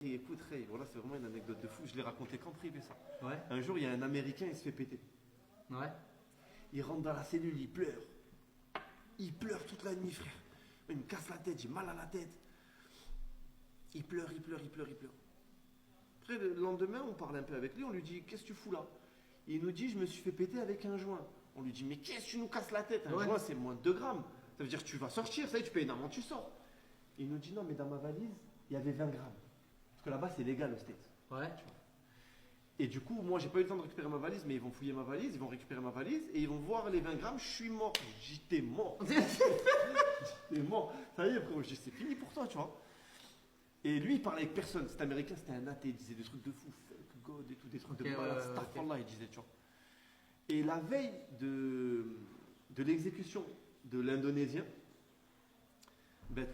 Et écoute, Ray, voilà, c'est vraiment une anecdote de fou. Je l'ai raconté qu'en privé, ça. Ouais. Un jour, il y a un Américain, il se fait péter. Ouais. Il rentre dans la cellule, il pleure. Il pleure toute la nuit, frère. Il me casse la tête, j'ai mal à la tête. Il pleure, il pleure, il pleure, il pleure. Après, le lendemain, on parle un peu avec lui, on lui dit, qu'est-ce que tu fous là? Il nous dit, je me suis fait péter avec un joint. On lui dit, mais qu'est-ce que tu nous casses la tête? Un joint, c'est moins de 2 grammes. Ça veut dire que tu vas sortir, ça y est, tu payes une amende, tu sors. Il nous dit, non, mais dans ma valise, il y avait 20 grammes. Parce que là-bas, c'est légal au States. Ouais. Et du coup, moi, j'ai pas eu le temps de récupérer ma valise, mais ils vont fouiller ma valise, ils vont récupérer ma valise et ils vont voir les 20 grammes, je suis mort. J'étais mort. J'étais mort. Ça y est, frérot, je dis, c'est fini pour toi, tu vois. Et lui, il parlait avec personne. Cet américain, c'était un athée, il disait des trucs de fou, fuck God et tout, des trucs de malade, astaghfirullah, il disait, tu vois. Et la veille de l'exécution de l'Indonésien, ben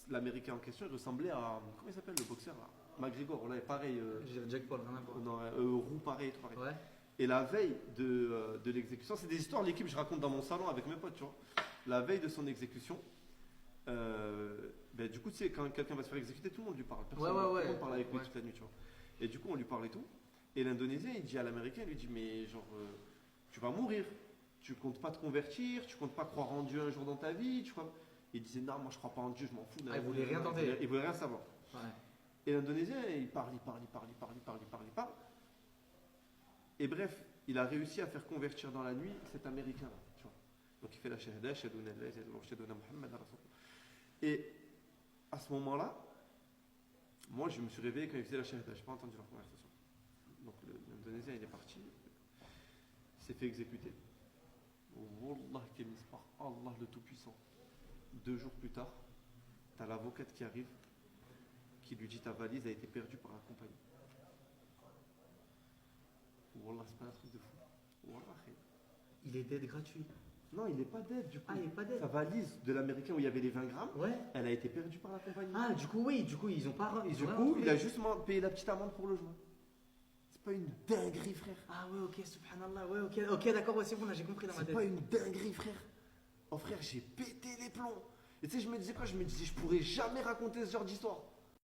l'Américain en question, il ressemblait à, comment il s'appelle le boxeur là? McGregor, là, pareil. Jack Paul, rien à voir. Non, roux, pareil, tout pareil. Ouais. Et la veille de l'exécution, c'est des histoires de l'équipe, je raconte dans mon salon avec mes potes, tu vois. La veille de son exécution, du coup, tu sais, quand quelqu'un va se faire exécuter, tout le monde lui parle. Tout le monde parle avec lui toute la nuit, tu vois. Et du coup, on lui parle et tout. Et l'Indonésien, il dit à l'Américain, il lui dit, mais genre, tu vas mourir. Tu comptes pas te convertir, tu comptes pas croire en Dieu un jour dans ta vie, tu vois. Il disait, non, moi je crois pas en Dieu, je m'en fous. Il voulait rien tenter. Il voulait rien savoir. Ouais. Et l'Indonésien, il parle. Et bref, il a réussi à faire convertir dans la nuit cet Américain-là, tu vois. Donc il fait la shahada, shahaduna la ilaha illallah, shahaduna Muhammad rasulullah. Et à ce moment-là, moi je me suis réveillé quand il faisait la shahada, je n'ai pas entendu leur conversation. Donc l'Indonésien, il est parti, il s'est fait exécuter. Wallah kémis par Allah le Tout-Puissant. 2 jours plus tard, tu as l'avocate qui arrive, qui lui dit ta valise a été perdue par la compagnie. Wallah, c'est pas un truc de fou. Wallah, il est dead gratuit. non, il n'est pas dead du coup. Ah, il est pas dead. Sa valise de l'Américain où il y avait les 20 grammes, Ouais. elle a été perdue par la compagnie. Ah, du coup, oui, ils ont pas. Du coup, il a juste payé la petite amende pour le joint. C'est pas une dinguerie, frère. Ah, ouais, ok, subhanallah, ouais, ok, d'accord, ouais, c'est bon, là j'ai compris dans ma tête. C'est pas une dinguerie, frère. Oh, frère, j'ai pété les plombs. Et tu sais, je me disais quoi? Je me disais, je pourrais jamais raconter ce genre d'histoire.